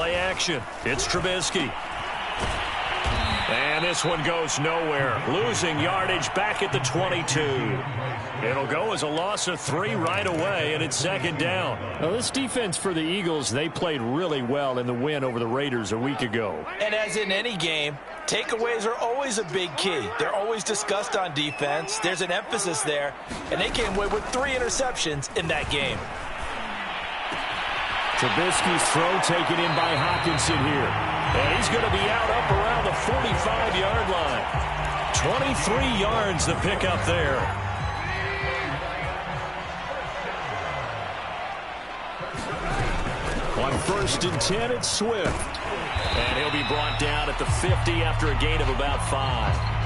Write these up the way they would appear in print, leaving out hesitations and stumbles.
Play action. It's Trubisky. And this one goes nowhere. Losing yardage back at the 22. It'll go as a loss of 3 right away, and it's second down. Well, this defense for the Eagles, they played really well in the win over the Raiders a week ago. And as in any game, takeaways are always a big key. They're always discussed on defense. There's an emphasis there, and they came away with 3 interceptions in that game. Trubisky's throw taken in by Hockenson here. And he's going to be out up around the 45-yard line. 23 yards the pickup there. On 1st and 10, it's Swift. And he'll be brought down at the 50 after a gain of about 5.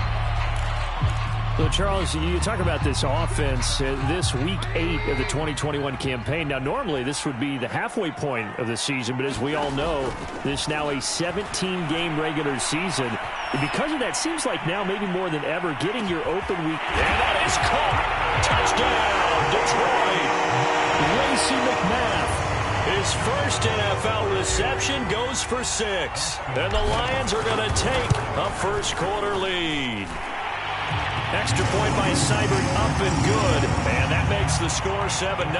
Well, Charles, you talk about this offense, this week 8 of the 2021 campaign. Now, normally this would be the halfway point of the season, but as we all know, this is now a 17-game regular season. And because of that, seems like now maybe more than ever, getting your open week. And that is caught. Touchdown, Detroit. Lacey McMath. His first NFL reception goes for 6. And the Lions are going to take a first-quarter lead. Extra point by Seibert, up and good. And that makes the score 7-0.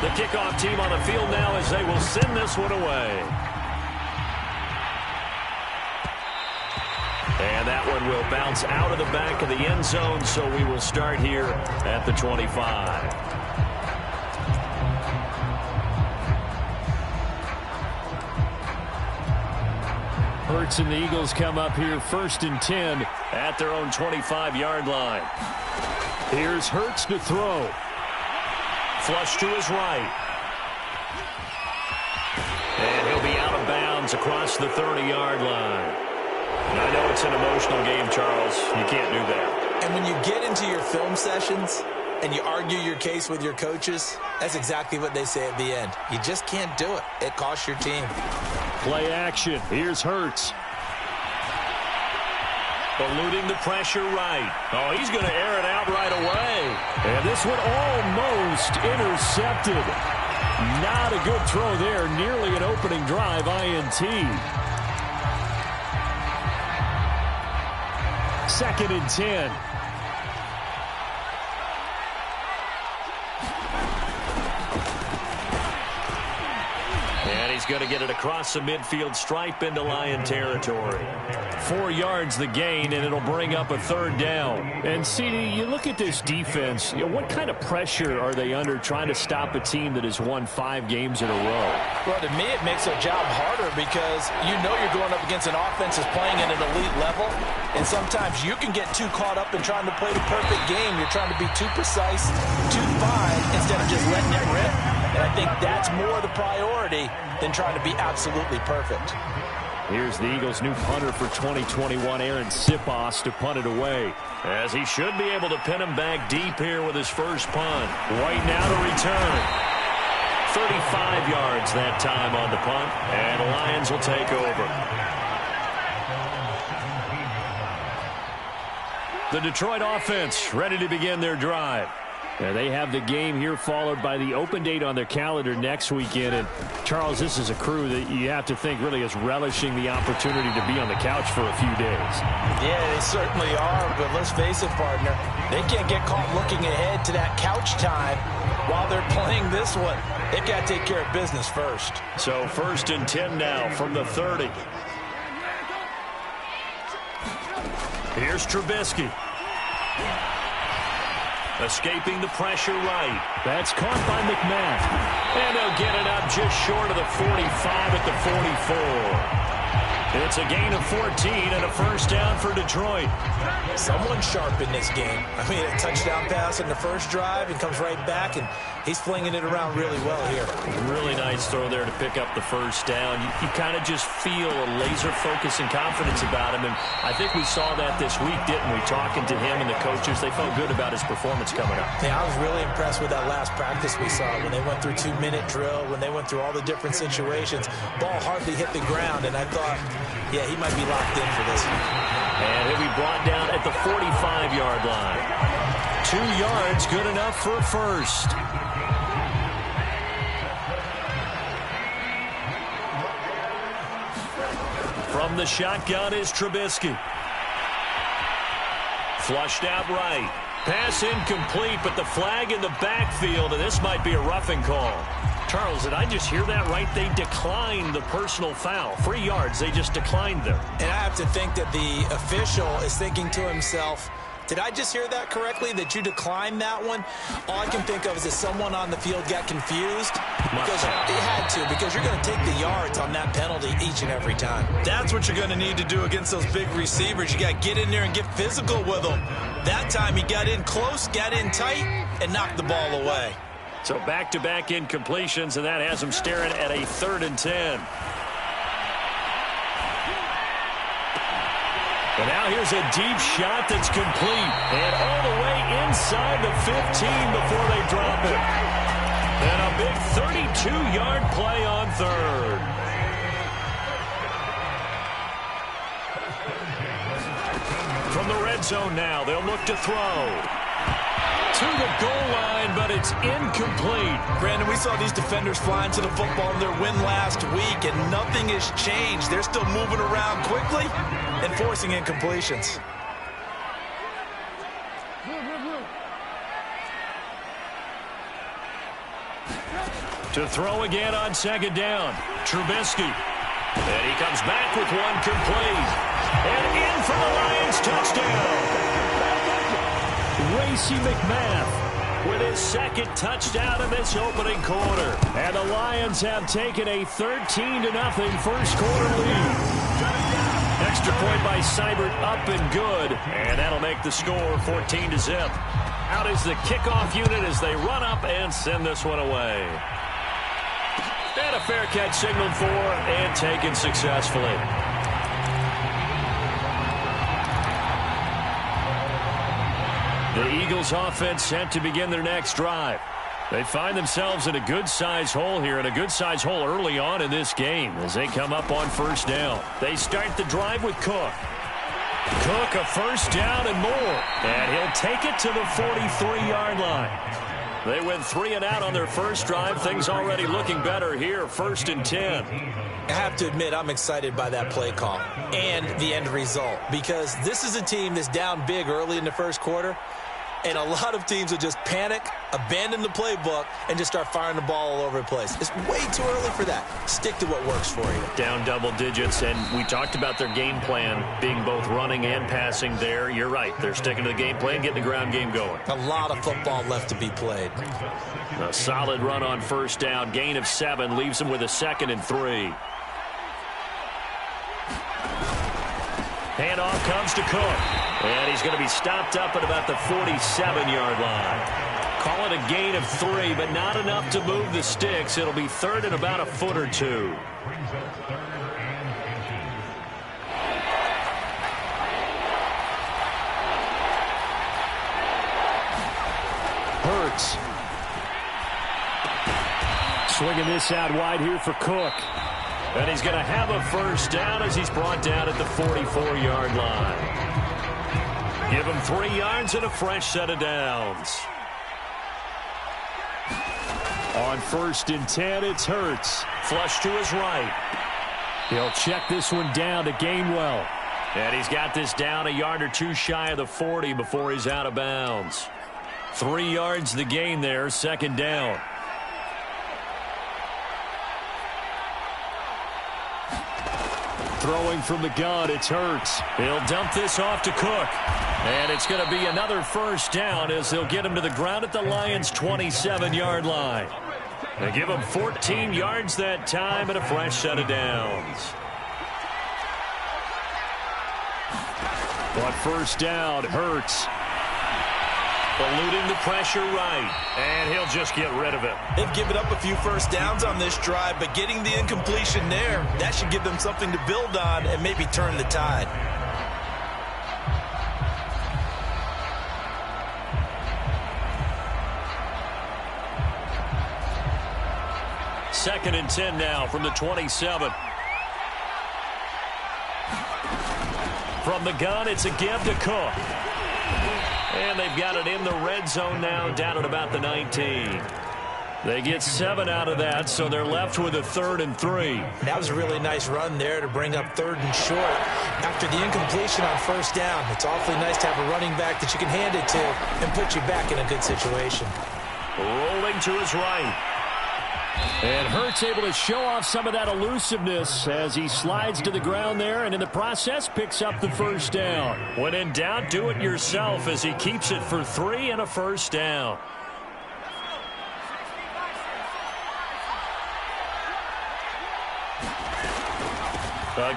The kickoff team on the field now as they will send this one away. And that one will bounce out of the back of the end zone, so we will start here at the 25. Hurts and the Eagles come up here 1st and 10 at their own 25-yard line. Here's Hurts to throw. Flush to his right. And he'll be out of bounds across the 30-yard line. And I know it's an emotional game, Charles. You can't do that. And when you get into your film sessions and you argue your case with your coaches, that's exactly what they say at the end. You just can't do it. It costs your team. Play action. Here's Hurts. Eluding the pressure right. Oh, he's going to air it out right away. And this one almost intercepted. Not a good throw there. Nearly an opening drive INT. 2nd and 10. He's going to get it across the midfield stripe into Lion territory. 4 yards the gain, and it'll bring up a 3rd down. And, CD, you look at this defense, what kind of pressure are they under trying to stop a team that has won 5 games in a row? Well, to me, it makes their job harder because you know you're going up against an offense that's playing at an elite level, and sometimes you can get too caught up in trying to play the perfect game. You're trying to be too precise, too fine, instead of just letting it rip. And I think that's more the priority than trying to be absolutely perfect. Here's the Eagles' new punter for 2021, Aaron Sipos, to punt it away. As he should be able to pin him back deep here with his first punt. White now to return. 35 yards that time on the punt, and the Lions will take over. The Detroit offense ready to begin their drive. Yeah, they have the game here followed by the open date on their calendar next weekend. And, Charles, this is a crew that you have to think really is relishing the opportunity to be on the couch for a few days. Yeah, they certainly are. But let's face it, partner, they can't get caught looking ahead to that couch time while they're playing this one. They've got to take care of business first. So 1st and 10 now from the 30. Here's Trubisky. Escaping the pressure right. That's caught by McMath. And they'll get it up just short of the 45 at the 44. It's a gain of 14 and a first down for Detroit. Someone sharp in this game. I mean, a touchdown pass in the first drive and comes right back, and he's flinging it around really well here. Really nice throw there to pick up the first down. You kind of just feel a laser focus and confidence about him, and I think we saw that this week, didn't we? Talking to him and the coaches, they felt good about his performance coming up. Yeah, I was really impressed with that last practice we saw when they went through 2-minute drill, when they went through all the different situations. Ball hardly hit the ground, and I thought, yeah, he might be locked in for this. And he'll be brought down at the 45-yard line. 2 yards, good enough for a first. From the shotgun is Trubisky. Flushed out right. Pass incomplete, but the flag in the backfield, and this might be a roughing call. Charles, did I just hear that right? They declined the personal foul. 3 yards, they just declined them. And I have to think that the official is thinking to himself, did I just hear that correctly, that you declined that one? All I can think of is that someone on the field got confused. Because it had to, because you're going to take the yards on that penalty each and every time. That's what you're going to need to do against those big receivers. You got to get in there and get physical with them. That time he got in close, got in tight, and knocked the ball away. So back-to-back incompletions, and that has him staring at a 3rd and 10. And now here's a deep shot that's complete. And all the way inside the 15 before they drop it. And a big 32-yard play on 3rd. From the red zone now, they'll look to throw. To the goal line, but it's incomplete. Brandon, we saw these defenders flying to the football in their win last week, and nothing has changed. They're still moving around quickly and forcing incompletions. To throw again on 2nd down. Trubisky. And he comes back with one complete. And in for the Lions touchdown. Racey McMath with his 2nd touchdown in this opening quarter. And the Lions have taken a 13-0 first quarter lead. Extra point by Seibert, up and good. And that'll make the score 14-0. Out is the kickoff unit as they run up and send this one away. And a fair catch signaled for and taken successfully. The Eagles offense set to begin their next drive. They find themselves in a good-sized hole here, and a good-sized hole early on in this game as they come up on 1st down. They start the drive with Cook. Cook, a 1st down and more. And he'll take it to the 43-yard line. They went 3 and out on their first drive. Things already looking better here, 1st and 10. I have to admit, I'm excited by that play call and the end result, because this is a team that's down big early in the first quarter, and a lot of teams will just panic, abandon the playbook, and just start firing the ball all over the place. It's way too early for that. Stick to what works for you. Down double digits, and we talked about their game plan being both running and passing there. You're right. They're sticking to the game plan, getting the ground game going. A lot of football left to be played. A solid run on 1st down. Gain of 7 leaves them with a 2nd and 3. Handoff comes to Cook. And he's going to be stopped up at about the 47-yard line. Call it a gain of 3, but not enough to move the sticks. It'll be 3rd and about a foot or 2. Hurts. Swinging this out wide here for Cook. And he's going to have a 1st down as he's brought down at the 44-yard line. Give him 3 yards and a fresh set of downs. On 1st and 10, it's Hurts. Flush to his right. He'll check this one down to Gainwell. And he's got this down a yard or 2 shy of the 40 before he's out of bounds. 3 yards the gain there, 2nd down. Throwing from the gun, it's Hurts. He'll dump this off to Cook. And it's going to be another 1st down as they'll get him to the ground at the Lions' 27-yard line. They give him 14 yards that time and a fresh set of downs. On 1st down, Hurts. Eluding the pressure right. And he'll just get rid of it. They've given up a few 1st downs on this drive, but getting the incompletion there, that should give them something to build on and maybe turn the tide. Second and 10 now from the 27. From the gun, it's a give to Cook. And they've got it in the red zone now, down at about the 19. They get 7 out of that, so they're left with a 3rd and 3. That was a really nice run there to bring up 3rd and short. After the incompletion on 1st down, it's awfully nice to have a running back that you can hand it to and put you back in a good situation. Rolling to his right. And Hurts able to show off some of that elusiveness as he slides to the ground there, and in the process picks up the 1st down. When in doubt, do it yourself as he keeps it for 3 and a 1st down.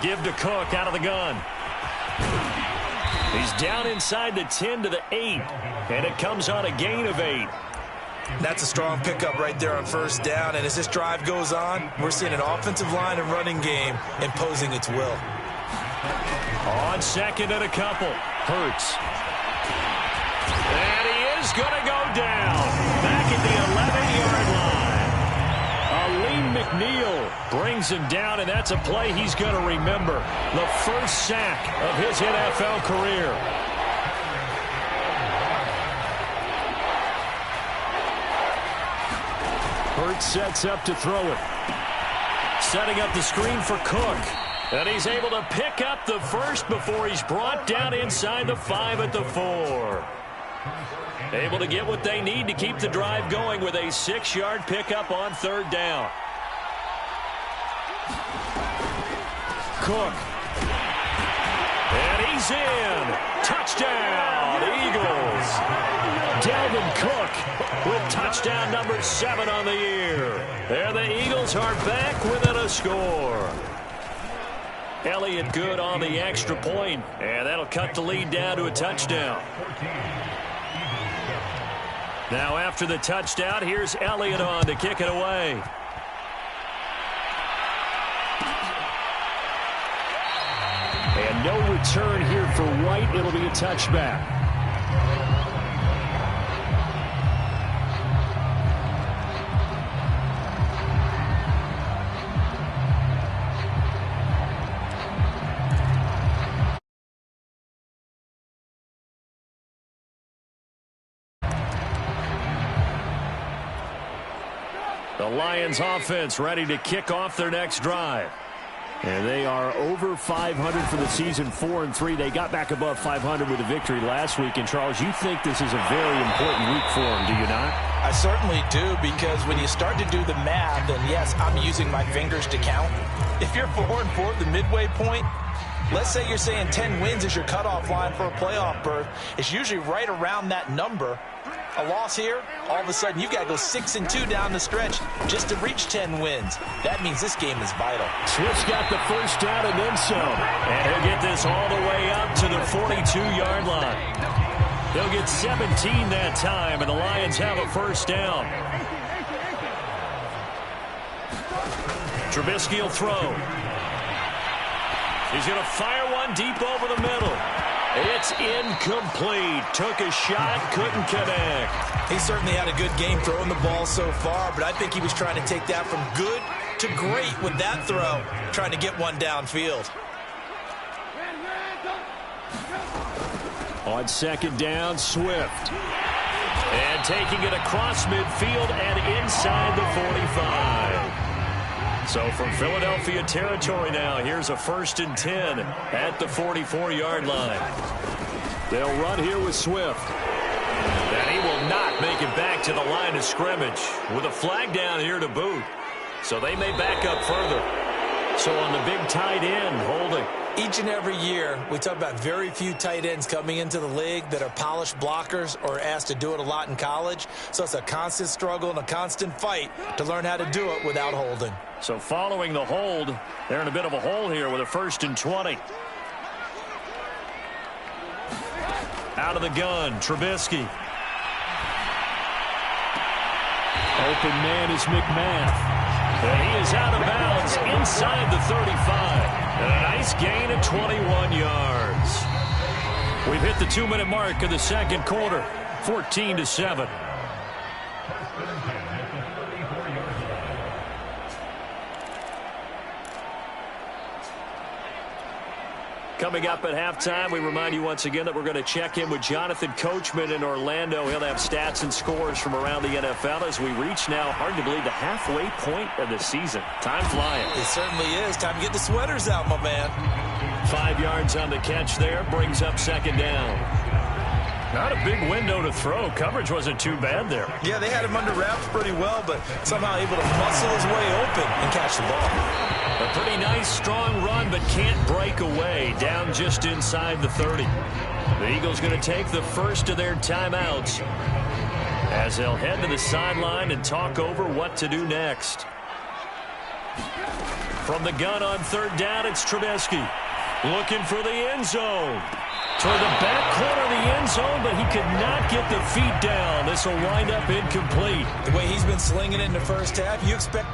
Give to Cook out of the gun. He's down inside the 10 to the 8, and it comes on a gain of 8. That's a strong pickup right there on 1st down, and as this drive goes on, we're seeing an offensive line and running game imposing its will. On 2nd and a couple, Hurts. And he is going to go down. Back at the 11-yard line. Aleem McNeil brings him down, and that's a play he's going to remember. The first sack of his NFL career. Hurts sets up to throw it. Setting up the screen for Cook. And he's able to pick up the 1st before he's brought down inside the 5 at the 4. Able to get what they need to keep the drive going with a 6-yard pickup on 3rd down. Cook. And he's in. Touchdown, Eagles. Dalvin Cook with touchdown number 7 on the year. There the Eagles are back within a score. Elliott good on the extra point, and that'll cut the lead down to a touchdown. Now after the touchdown, here's Elliott on to kick it away. And no return here for White. It'll be a touchback. The Lions offense ready to kick off their next drive. And they are over 500 for the season, 4-3. They got back above 500 with a victory last week. And, Charles, you think this is a very important week for them, do you not? I certainly do, because when you start to do the math, and yes, I'm using my fingers to count. If you're 4-4 at the midway point, let's say you're saying 10 wins is your cutoff line for a playoff berth. It's usually right around that number. A loss here, all of a sudden you've got to go 6-2 down the stretch just to reach 10 wins. That means this game is vital. Swift's got the 1st down and then some. And he'll get this all the way up to the 42-yard line. They'll get 17 that time, and the Lions have a 1st down. Trubisky will throw. He's going to fire one deep over the middle. It's incomplete. Took a shot, couldn't connect. He certainly had a good game throwing the ball so far, but I think he was trying to take that from good to great with that throw, trying to get one downfield. On 2nd down, Swift. And taking it across midfield and inside the 45. So from Philadelphia territory now, here's a 1st and 10 at the 44-yard line. They'll run here with Swift. And he will not make it back to the line of scrimmage with a flag down here to boot. So they may back up further. So on the big tight end, holding. Each and every year, we talk about very few tight ends coming into the league that are polished blockers or asked to do it a lot in college. So it's a constant struggle and a constant fight to learn how to do it without holding. So following the hold, they're in a bit of a hole here with a 1st and 20. Out of the gun, Trubisky. Open man is McMath. And he is out of bounds inside the 35. And a nice gain of 21 yards. We've hit the 2-minute mark of the 2nd quarter, 14-7. Coming up at halftime, we remind you once again that we're going to check in with Jonathan Coachman in Orlando. He'll have stats and scores from around the NFL as we reach now, hard to believe, the halfway point of the season. Time flying. It certainly is. Time to get the sweaters out, my man. 5 yards on the catch there. Brings up second down. Not a big window to throw. Coverage wasn't too bad there. Yeah, they had him under wraps pretty well, but somehow able to muscle his way open and catch the ball. A pretty nice, strong run, but can't break away. Down just inside the 30. The Eagles going to take the first of their timeouts as they'll head to the sideline and talk over what to do next. From the gun on third down, it's Trubisky. Looking for the end zone. Toward the back corner of the end zone, but he could not get the feet down. This will wind up incomplete. The way he's been slinging it in the first half, you expect...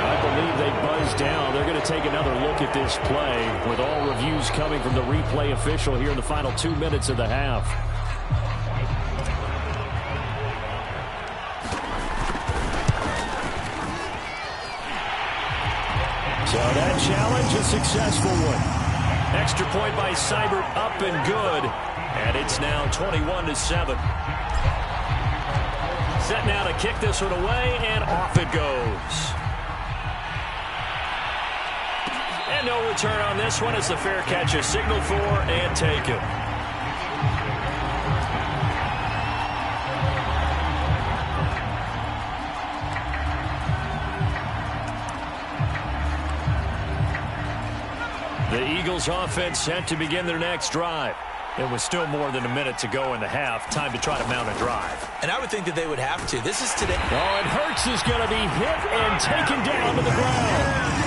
I believe they buzzed down. They're going to take another look at this play with all reviews coming from the replay official here in the final 2 minutes of the half. So that challenge, a successful one. Extra point by Seibert, up and good. And it's now 21-7. Set now to kick this one away, and off it goes. And no return on this one as the fair catch is signaled for and taken. The Eagles offense set to begin their next drive. It was still more than a minute to go in the half. Time to try to mount a drive. And I would think that they would have to. This is today. Oh, and Hurts is going to be hit and taken down to the ground.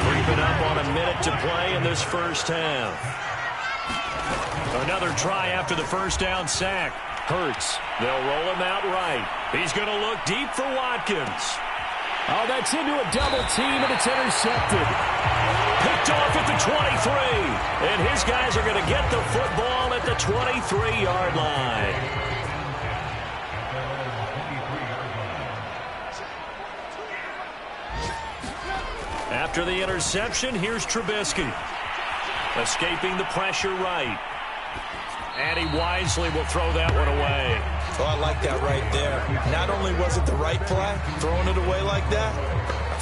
Creeping up on a minute to play in this first half. Another try after the first down sack. Hurts. They'll roll him out right. He's going to look deep for Watkins. Oh, that's into a double team, and it's intercepted. Picked off at the 23. And his guys are going to get the football at the 23-yard line. After the interception, here's Trubisky. Escaping the pressure right. And he wisely will throw that one away. Oh, I like that right there. Not only was it the right play, throwing it away like that,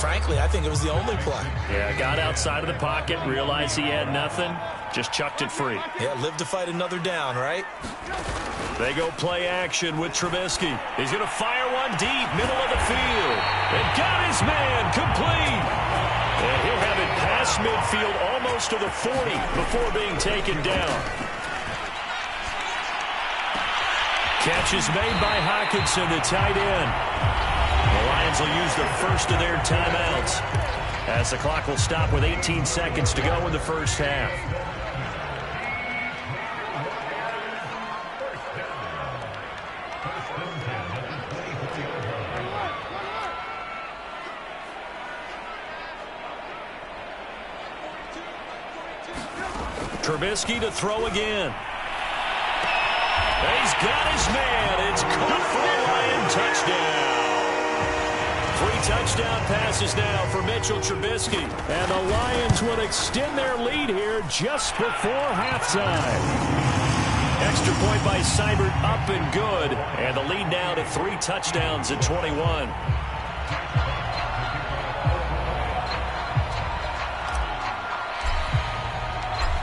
frankly, I think it was the only play. Yeah, got outside of the pocket, realized he had nothing, just chucked it free. Yeah, live to fight another down, right? They go play action with Trubisky. He's going to fire one deep, middle of the field. And got his man complete. And he'll have it past midfield almost to the 40 before being taken down. Catch is made by Hockenson, the tight end. The Lions will use the first of their timeouts as the clock will stop with 18 seconds to go in the first half. Trubisky to throw again. He's got his man. It's caught for a Lion touchdown. 3 touchdown passes now for Mitchell Trubisky. And the Lions will extend their lead here just before halftime. Extra point by Seibert, up and good. And the lead now to 3 touchdowns at 21.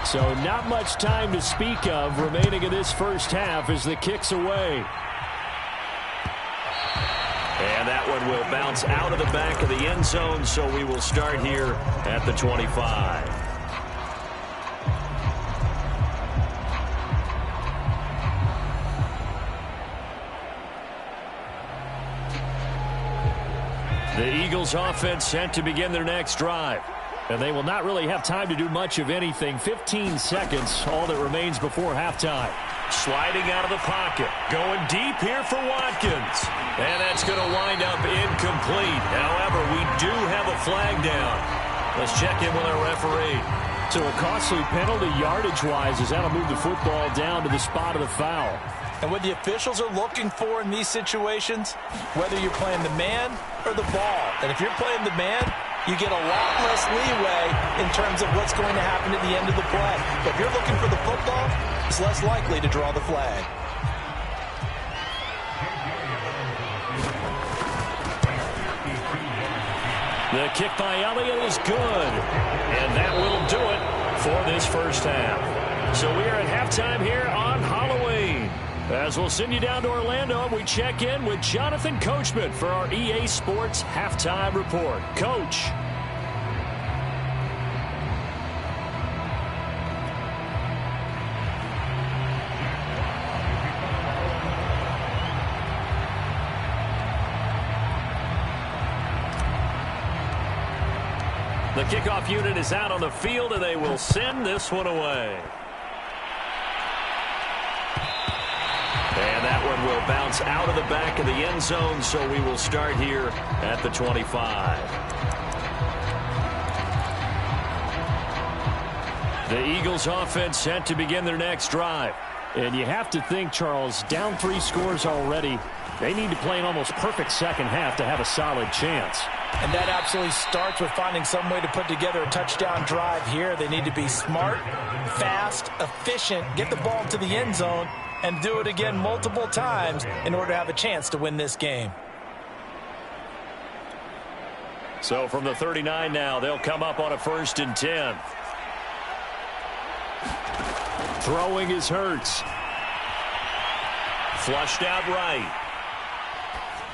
So not much time to speak of remaining in this first half as the kick's away. And that one will bounce out of the back of the end zone, so we will start here at the 25. The Eagles offense set to begin their next drive. And they will not really have time to do much of anything. 15 seconds, all that remains before halftime. Sliding out of the pocket. Going deep here for Watkins. And that's going to wind up incomplete. However, we do have a flag down. Let's check in with our referee. So a costly penalty yardage-wise as that'll move the football down to the spot of the foul. And what the officials are looking for in these situations, whether you're playing the man or the ball. And if you're playing the man, you get a lot less leeway in terms of what's going to happen at the end of the play. But if you're looking for the football, it's less likely to draw the flag. The kick by Elliott is good. And that will do it for this first half. So we are at halftime here on Halloween. As we'll send you down to Orlando, we check in with Jonathan Coachman for our EA Sports Halftime Report. Coach. The kickoff unit is out on the field, and they will send this one away. And that one will bounce out of the back of the end zone, so we will start here at the 25. The Eagles offense set to begin their next drive. And you have to think, Charles, down 3 scores already. They need to play an almost perfect second half to have a solid chance. And that absolutely starts with finding some way to put together a touchdown drive here. They need to be smart, fast, efficient, get the ball to the end zone, and do it again multiple times in order to have a chance to win this game. So from the 39 now, they'll come up on a 1st and 10. Throwing is Hurts. Flushed out right.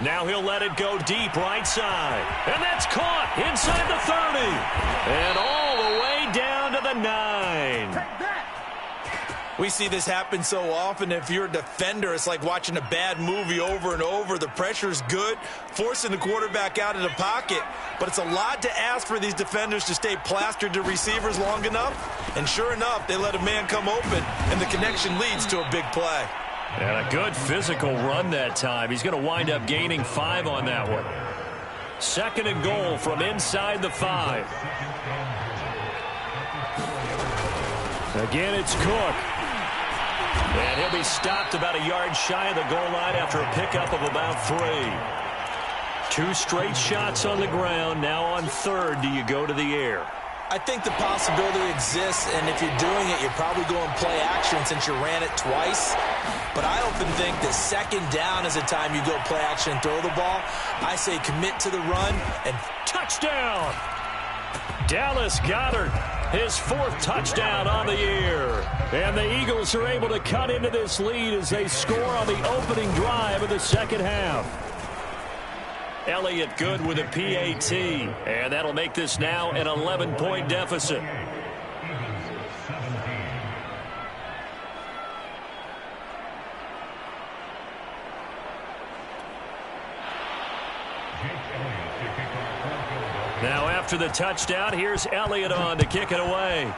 Now he'll let it go deep right side. And that's caught inside the 30. And all the way down to the 9. We see this happen so often. If you're a defender, it's like watching a bad movie over and over. The pressure's good, forcing the quarterback out of the pocket. But it's a lot to ask for these defenders to stay plastered to receivers long enough. And sure enough, they let a man come open, and the connection leads to a big play. And a good physical run that time. He's going to wind up gaining 5 on that one. 2nd and goal from inside the 5. Again, it's Cook. And he'll be stopped about a yard shy of the goal line after a pickup of about 3. 2 straight shots on the ground. Now on 3rd, do you go to the air? I think the possibility exists, and if you're doing it, you're probably going play action since you ran it twice. But I often think that 2nd down is the time you go play action and throw the ball. I say commit to the run and touchdown. Dallas Goedert, his 4th touchdown on the year. And the Eagles are able to cut into this lead as they score on the opening drive of the second half. Elliott good with a PAT, and that'll make this now an 11-point deficit. Now after the touchdown, here's Elliott on to kick it away.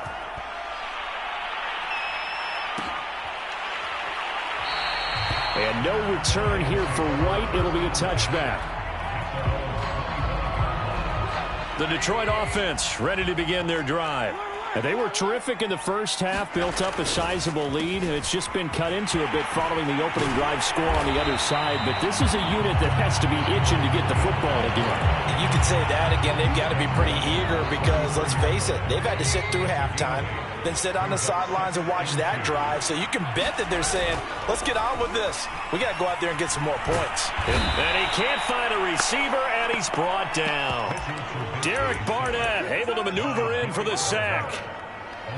And no return here for White. It'll be a touchback. The Detroit offense ready to begin their drive. And they were terrific in the first half, built up a sizable lead, and it's just been cut into a bit following the opening drive score on the other side. But this is a unit that has to be itching to get the football again. You can say that again. They've got to be pretty eager because, let's face it, they've had to sit through halftime, then sit on the sidelines and watch that drive. So you can bet that they're saying, let's get on with this. We got to go out there and get some more points. And he can't find a receiver, and he's brought down. Derek Barnett able to maneuver in for the sack.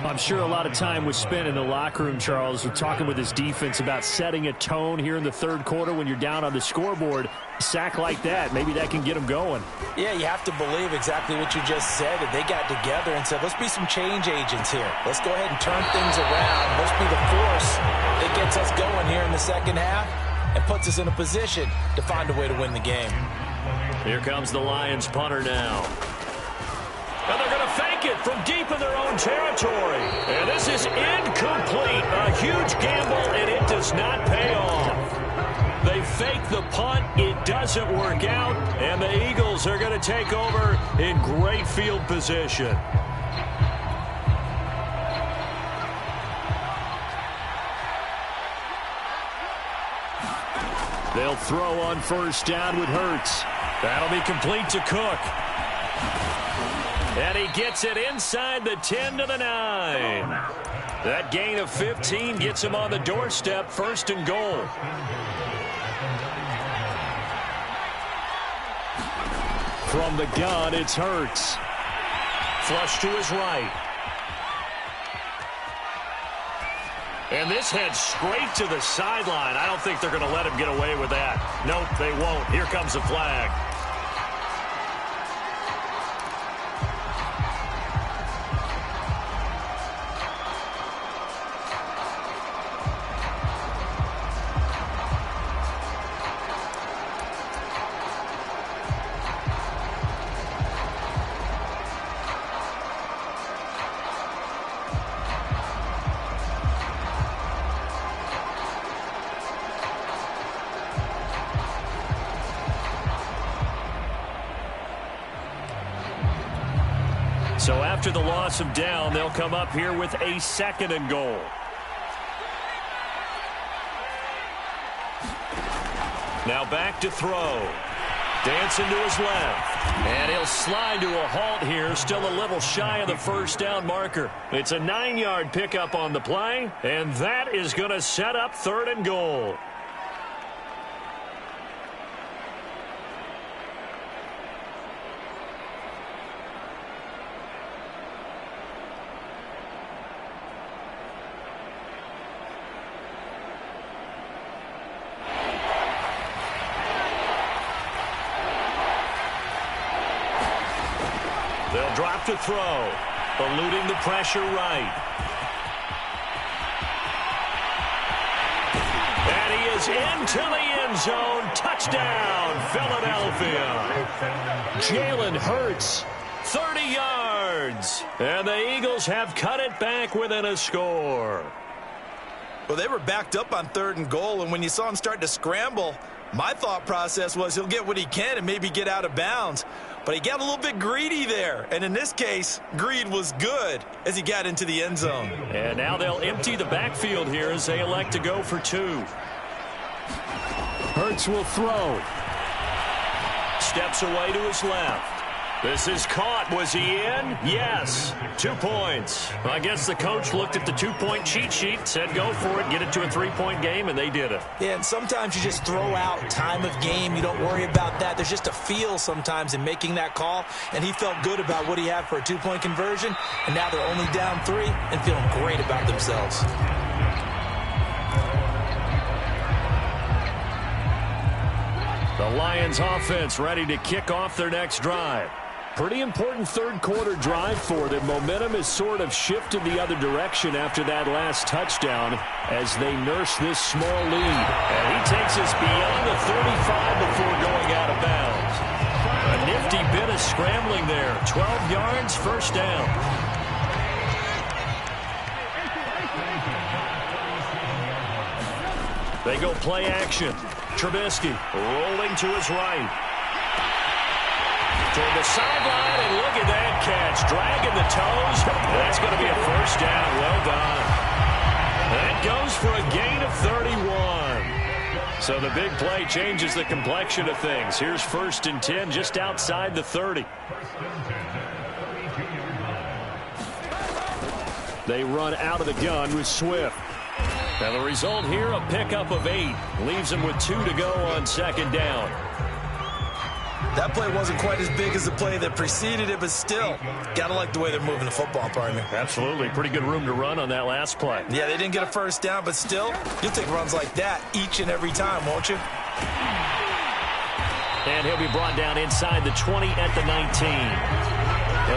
I'm sure a lot of time was spent in the locker room, Charles, with talking with his defense about setting a tone here in the 3rd quarter when you're down on the scoreboard. A sack like that, maybe that can get them going. Yeah, you have to believe exactly what you just said, that they got together and said, let's be some change agents here. Let's go ahead and turn things around. Let's be the force that gets us going here in the second half and puts us in a position to find a way to win the game. Here comes the Lions punter now. And they're going to fake it from deep in their own territory. And this is incomplete. A huge gamble, and it does not pay off. They fake the punt. It doesn't work out. And the Eagles are going to take over in great field position. They'll throw on 1st down with Hurts. That'll be complete to Cook. And he gets it inside the 10 to the 9. That gain of 15 gets him on the doorstep, 1st and goal. From the gun, it's Hurts. Flush to his right. And this heads straight to the sideline. I don't think they're going to let him get away with that. Nope, they won't. Here comes the flag. So after the loss of down, they'll come up here with a 2nd and goal. Now back to throw. Dancing to his left. And he'll slide to a halt here, still a little shy of the 1st down marker. It's a 9-yard pickup on the play, and that is going to set up 3rd and goal. They'll drop to throw, eluding the pressure right. And he is into the end zone. Touchdown, Philadelphia. Jalen Hurts, 30 yards. And the Eagles have cut it back within a score. Well, they were backed up on 3rd and goal, and when you saw him start to scramble, my thought process was he'll get what he can and maybe get out of bounds. But he got a little bit greedy there. And in this case, greed was good as he got into the end zone. And now they'll empty the backfield here as they elect to go for 2. Hurts will throw. Steps away to his left. This is caught. Was he in? Yes. 2 points. I guess the coach looked at the 2-point cheat sheet, said go for it, get it to a 3-point game, and they did it. Yeah, and sometimes you just throw out time of game. You don't worry about that. There's just a feel sometimes in making that call, and he felt good about what he had for a 2-point conversion, and now they're only down 3 and feeling great about themselves. The Lions offense ready to kick off their next drive. Pretty important 3rd quarter drive for them. Momentum has sort of shifted the other direction after that last touchdown as they nurse this small lead. And he takes us beyond the 35 before going out of bounds. A nifty bit of scrambling there. 12 yards, 1st down. They go play action. Trubisky rolling to his right. Toward the sideline, and look at that catch. Dragging the toes. That's going to be a 1st down. Well done. That goes for a gain of 31. So the big play changes the complexion of things. Here's 1st and 10 just outside the 30. They run out of the gun with Swift. And the result here, a pickup of 8. Leaves them with 2 to go on 2nd down. That play wasn't quite as big as the play that preceded it, but still, gotta like the way they're moving the football, partner. Absolutely. Pretty good room to run on that last play. Yeah, they didn't get a 1st down, but still, you'll take runs like that each and every time, won't you? And he'll be brought down inside the 20 at the 19.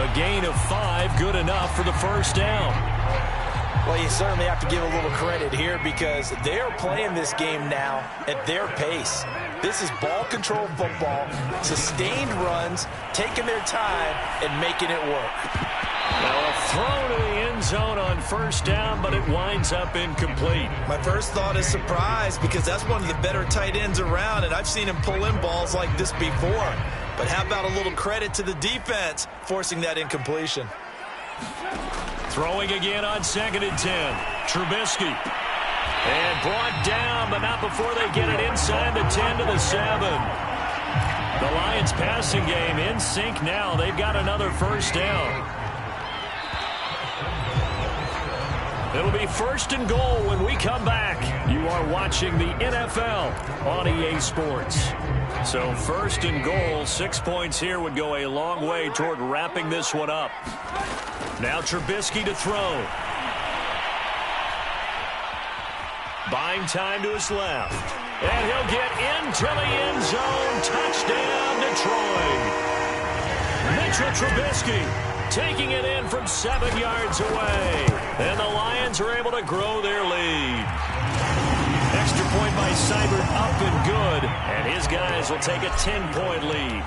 A gain of 5, good enough for the 1st down. Well, you certainly have to give a little credit here because they're playing this game now at their pace. This is ball control football, sustained runs, taking their time, and making it work. Now a throw to the end zone on 1st down, but it winds up incomplete. My first thought is surprise because that's one of the better tight ends around, and I've seen him pull in balls like this before. But how about a little credit to the defense forcing that incompletion? Throwing again on 2nd and 10. Trubisky. And brought down, but not before they get it inside the 10 to the 7. The Lions passing game in sync now. They've got another first down. It'll be 1st and goal when we come back. You are watching the NFL on EA Sports. So 1st and goal, 6 points here would go a long way toward wrapping this one up. Now Trubisky to throw. Buying time to his left. And he'll get into the end zone. Touchdown, Detroit. Mitchell Trubisky taking it in from 7 yards away. And the Lions are able to grow their lead. Extra point by Seibert up and good. And his guys will take a 10-point lead.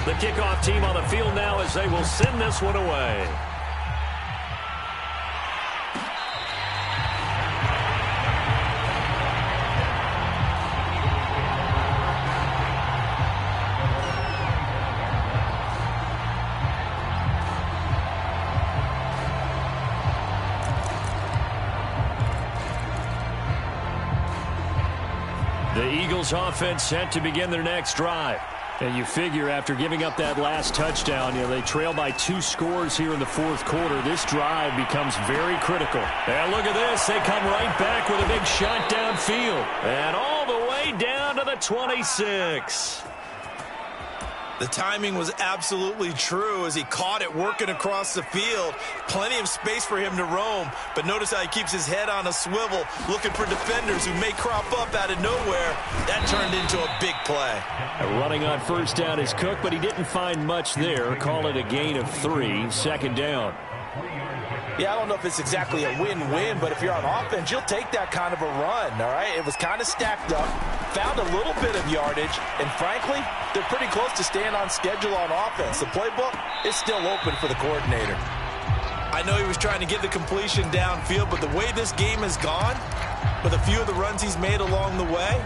The kickoff team on the field now as they will send this one away. The Eagles offense set to begin their next drive. And you figure after giving up that last touchdown, they trail by 2 scores here in the 4th quarter. This drive becomes very critical. And look at this. They come right back with a big shot downfield. And all the way down to the 26. The timing was absolutely true as he caught it working across the field. Plenty of space for him to roam, but notice how he keeps his head on a swivel, looking for defenders who may crop up out of nowhere. That turned into a big play. Running on first down is Cook, but he didn't find much there. Call it a gain of 3, 2nd down. Yeah, I don't know if it's exactly a win-win, but if you're on offense, you'll take that kind of a run, all right? It was kind of stacked up, found a little bit of yardage, and frankly, they're pretty close to staying on schedule on offense. The playbook is still open for the coordinator. I know he was trying to get the completion downfield, but the way this game has gone, with a few of the runs he's made along the way,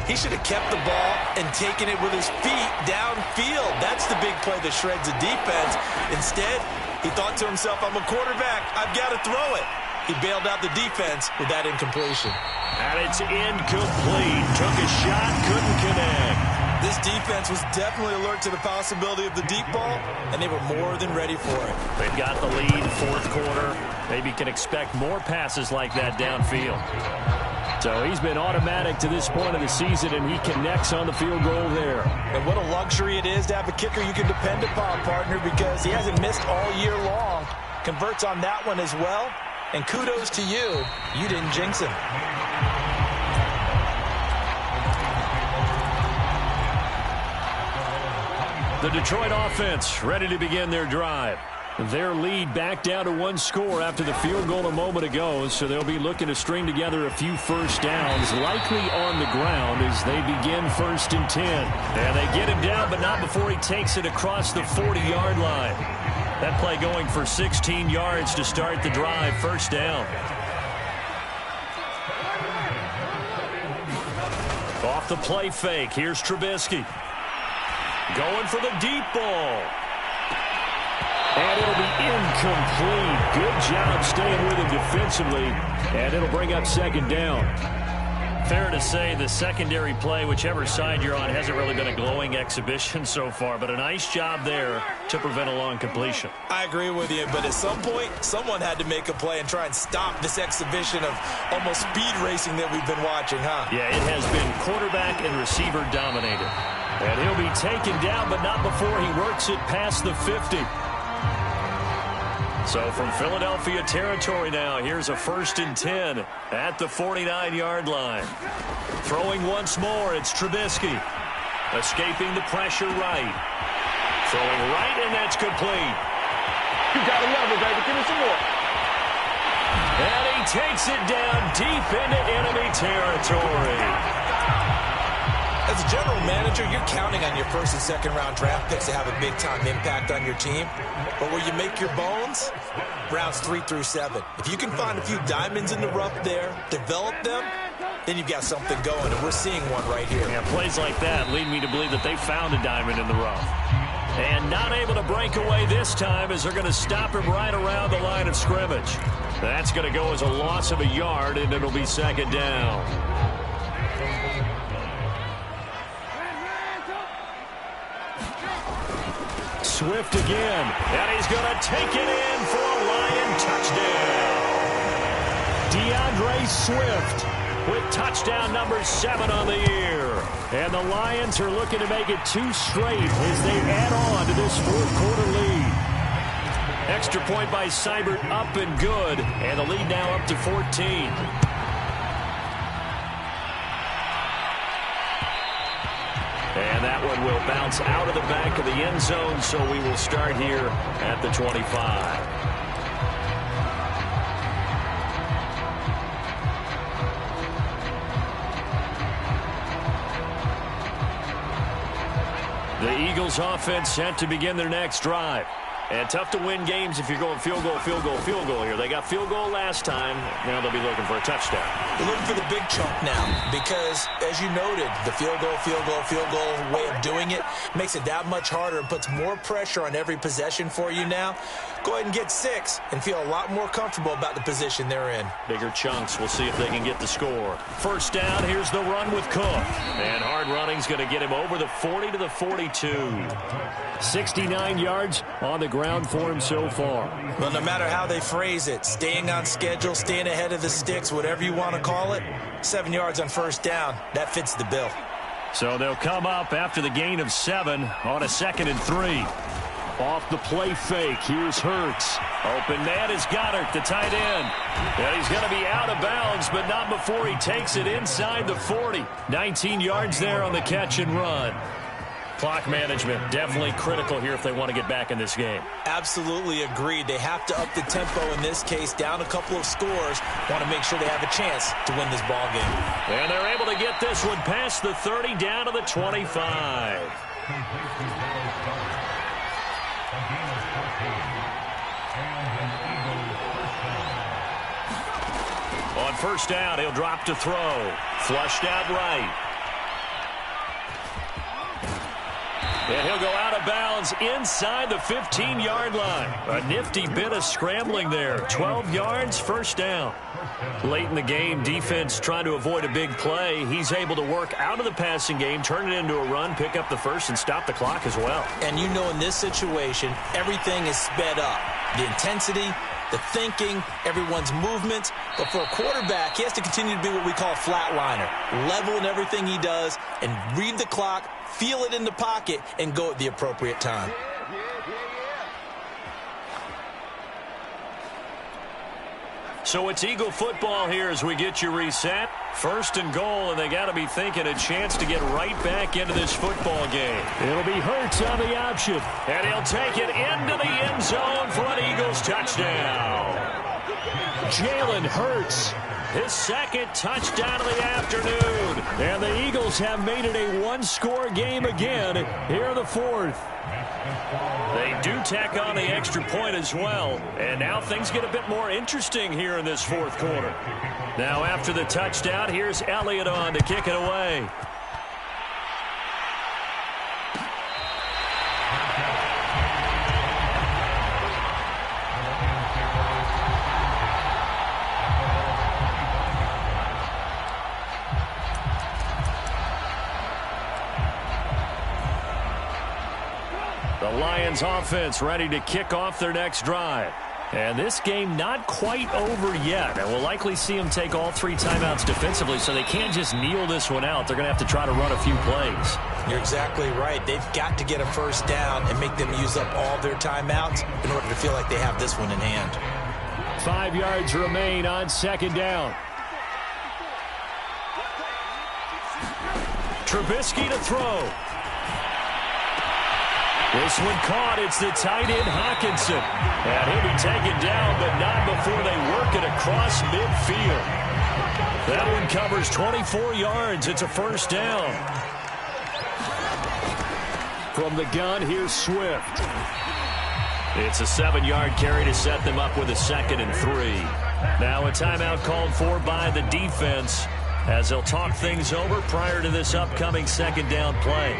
he should have kept the ball and taken it with his feet downfield. That's the big play that shreds the defense. Instead, he thought to himself, I'm a quarterback. I've got to throw it. He bailed out the defense with that incompletion. And it's incomplete. Took a shot, couldn't connect. This defense was definitely alert to the possibility of the deep ball, and they were more than ready for it. They've got the lead, 4th quarter. Maybe can expect more passes like that downfield. So he's been automatic to this point of the season, and he connects on the field goal there. And what a luxury it is to have a kicker you can depend upon, partner, because he hasn't missed all year long. Converts on that one as well. And kudos to you. You didn't jinx him. The Detroit offense ready to begin their drive. Their lead back down to 1 score after the field goal a moment ago, so they'll be looking to string together a few first downs, likely on the ground as they begin 1st and 10. And they get him down, but not before he takes it across the 40-yard line. That play going for 16 yards to start the drive, 1st down. Off the play fake, here's Trubisky. Going for the deep ball. And it'll be incomplete. Good job staying with him defensively. And it'll bring up 2nd down. Fair to say the secondary play, whichever side you're on, hasn't really been a glowing exhibition so far, but a nice job there to prevent a long completion. I agree with you, but at some point, someone had to make a play and try and stop this exhibition of almost speed racing that we've been watching, huh? Yeah, it has been quarterback and receiver dominated. And he'll be taken down, but not before he works it past the 50. So from Philadelphia territory now, here's a 1st and 10 at the 49-yard line. Throwing once more, it's Trubisky. Escaping the pressure right. Throwing right, and that's complete. You got to love it, baby. Give me some more. And he takes it down deep into enemy territory. As a general manager, you're counting on your 1st and 2nd round draft picks to have a big-time impact on your team. But where you make your bones, rounds 3 through 7. If you can find a few diamonds in the rough there, develop them, then you've got something going, and we're seeing one right here. Yeah, plays like that lead me to believe that they found a diamond in the rough. And not able to break away this time as they're going to stop him right around the line of scrimmage. That's going to go as a loss of a yard, and it'll be 2nd down. Swift again. And he's going to take it in for a Lion touchdown. DeAndre Swift with touchdown number 7 on the year. And the Lions are looking to make it 2 straight as they add on to this fourth quarter lead. Extra point by Seibert, up and good. And the lead now up to 14. And that one will bounce out of the back of the end zone, so we will start here at the 25. The Eagles offense set to begin their next drive. And tough to win games if you're going field goal, field goal, field goal here. They got field goal last time. Now they'll be looking for a touchdown. They're looking for the big chunk now because, as you noted, the field goal way of doing it makes it that much harder and puts more pressure on every possession for you now. Go ahead and get 6 and feel a lot more comfortable about the position they're in. Bigger chunks. We'll see if they can get the score. First down, here's the run with Cook. And hard running's going to get him over the 40 to the 42. 69 yards on the ground for him so far. Well, no matter how they phrase it, staying on schedule, staying ahead of the sticks, whatever you want to call it, 7 yards on first down, that fits the bill. So they'll come up after the gain of 7 on a 2nd and 3. Off the play fake, here's Hurts. Open man is Goddard, the tight end. And he's going to be out of bounds, but not before he takes it inside the 40. 19 yards there on the catch and run. Clock management definitely critical here if they want to get back in this game. Absolutely agreed. They have to up the tempo in this case, down a couple of scores. Want to make sure they have a chance to win this ball game. And they're able to get this one past the 30 down to the 25. On first down, he'll drop to throw. Flushed out right. And he'll go out of bounds inside the 15-yard line. A nifty bit of scrambling there. 12 yards, first down. Late in the game, defense trying to avoid a big play. He's able to work out of the passing game, turn it into a run, pick up the first, and stop the clock as well. And you know in this situation, everything is sped up. The intensity, the thinking, everyone's movement. But for a quarterback, he has to continue to be what we call a flatliner. Level in everything he does and read the clock, feel it in the pocket, and go at the appropriate time. So it's Eagle football here as we get you reset. First and goal, and they got to be thinking a chance to get right back into this football game. It'll be Hurts on the option. And he'll take it into the end zone for an Eagles touchdown. Jalen Hurts, his second touchdown of the afternoon. And the Eagles have made it a one-score game again here in the fourth. They do tack on the extra point as well. And now things get a bit more interesting here in this fourth quarter. Now after the touchdown, here's Elliott on to kick it away. The Lions offense ready to kick off their next drive. And this game not quite over yet. And we'll likely see them take all 3 timeouts defensively, so they can't just kneel this one out. They're going to have to try to run a few plays. You're exactly right. They've got to get a first down and make them use up all their timeouts in order to feel like they have this one in hand. 5 yards remain on second down. Trubisky to throw. This one caught. It's the tight end, Hawkinson. And he'll be taken down, but not before they work it across midfield. That one covers 24 yards. It's a first down. From the gun, here's Swift. It's a 7-yard carry to set them up with a 2nd and 3. Now a timeout called for by the defense as they'll talk things over prior to this upcoming second down play.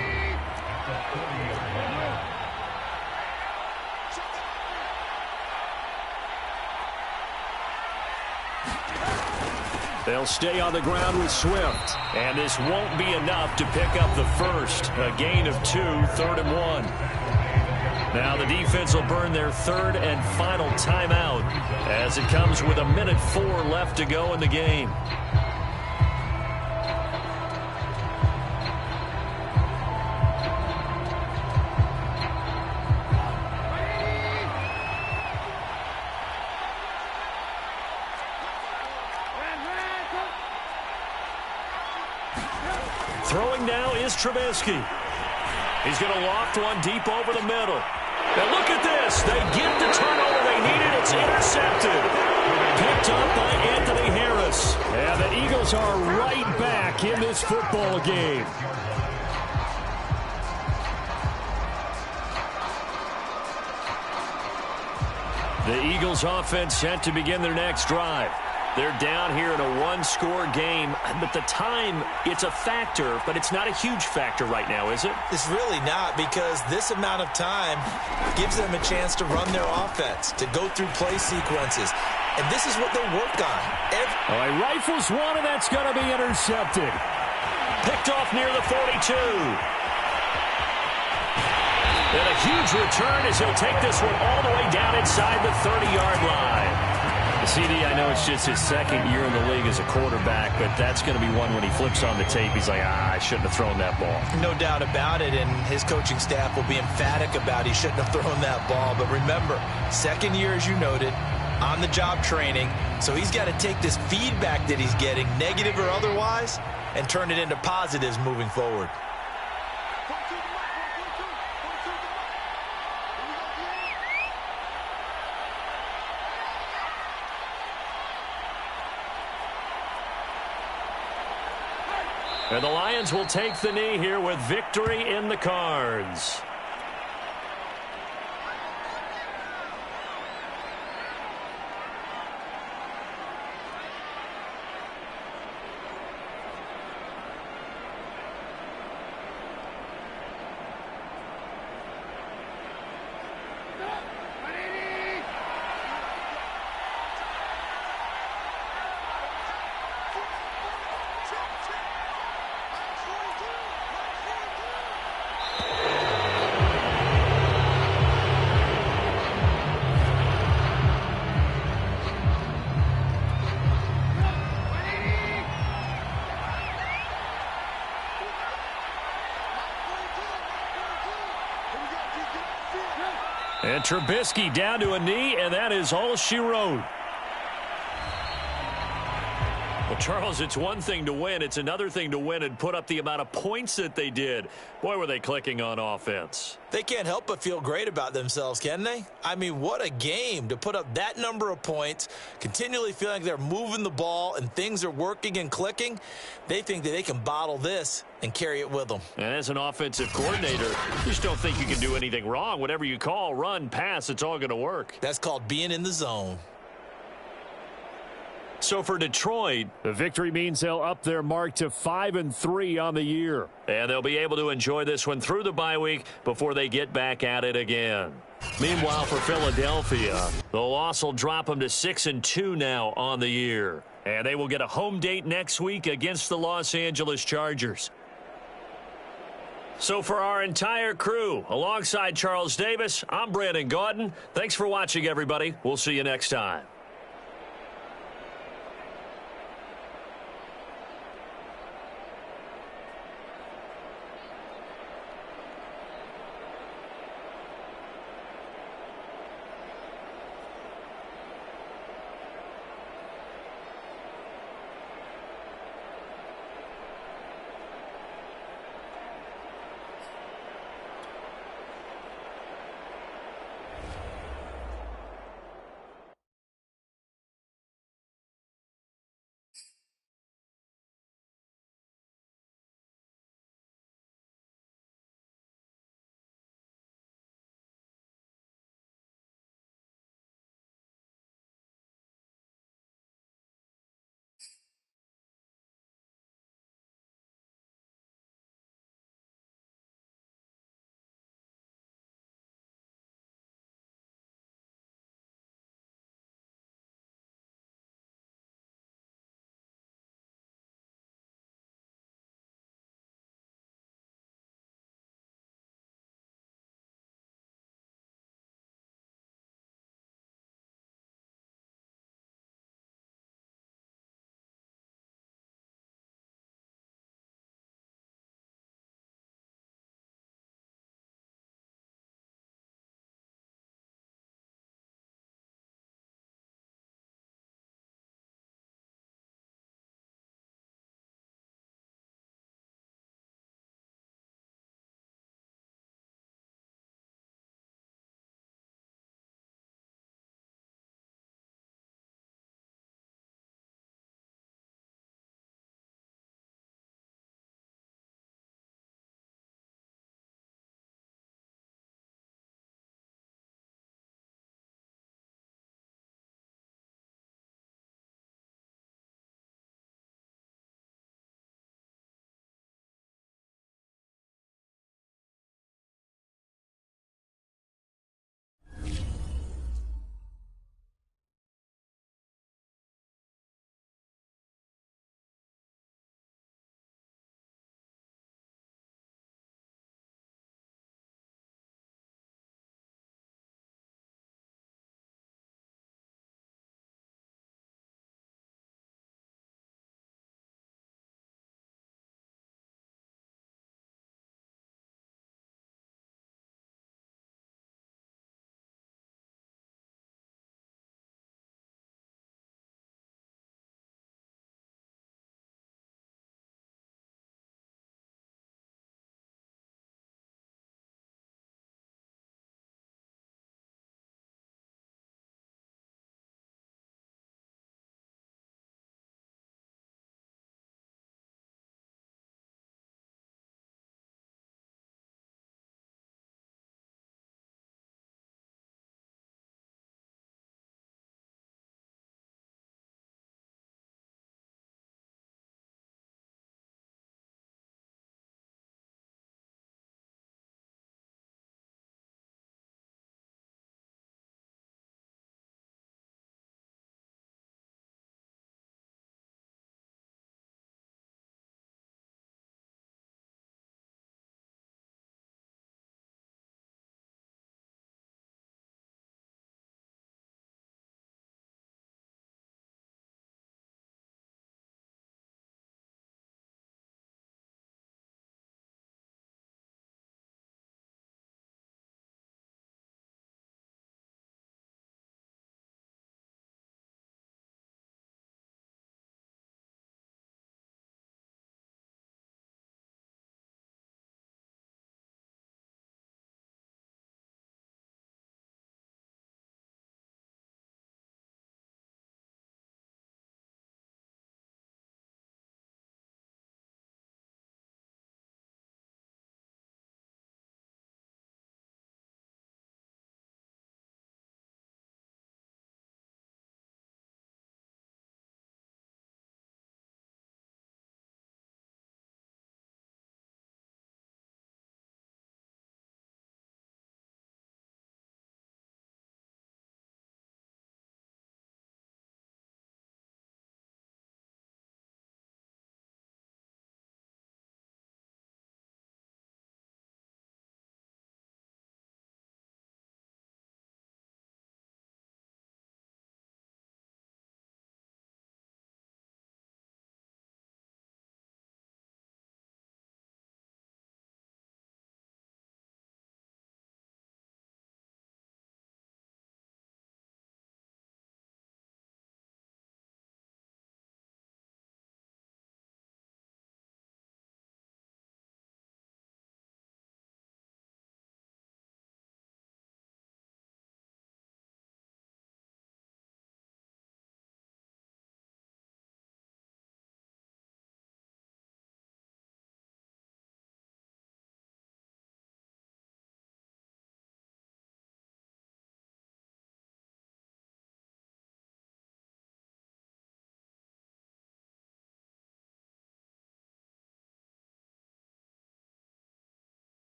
They'll stay on the ground with Swift. And this won't be enough to pick up the first. A gain of 2, 3rd and 1. Now the defense will burn their third and final timeout as it comes with 1:04 left to go in the game. Throwing now is Trubisky. He's going to loft one deep over the middle. Now look at this. They get the turnover they needed. It's intercepted. Picked up by Anthony Harris. And the Eagles are right back in this football game. The Eagles offense set to begin their next drive. They're down here in a one-score game, but the time, it's a factor, but it's not a huge factor right now, is it? It's really not, because this amount of time gives them a chance to run their offense, to go through play sequences. And this is what they work on. He rifles one, and that's going to be intercepted. Picked off near the 42. And a huge return as he'll take this one all the way down inside the 30-yard line. CD, I know it's just his second year in the league as a quarterback, but that's going to be one when he flips on the tape, he's like, I shouldn't have thrown that ball. No doubt about it, and his coaching staff will be emphatic about he shouldn't have thrown that ball. But remember, second year, as you noted, on-the-job training, so he's got to take this feedback that he's getting, negative or otherwise, and turn it into positives moving forward. And the Lions will take the knee here with victory in the cards. And Trubisky down to a knee, and that is all she wrote. Well, Charles, it's one thing to win. It's another thing to win and put up the amount of points that they did. Boy, were they clicking on offense. They can't help but feel great about themselves, can they? I mean, what a game to put up that number of points, continually feeling like they're moving the ball and things are working and clicking. They think that they can bottle this and carry it with them. And as an offensive coordinator, you just don't think you can do anything wrong. Whatever you call, run, pass, it's all going to work. That's called being in the zone. So for Detroit, the victory means they'll up their mark to 5-3 on the year. And they'll be able to enjoy this one through the bye week before they get back at it again. Meanwhile, for Philadelphia, the loss will drop them to 6-2 now on the year. And they will get a home date next week against the Los Angeles Chargers. So for our entire crew, alongside Charles Davis, I'm Brandon Gaudin. Thanks for watching, everybody. We'll see you next time.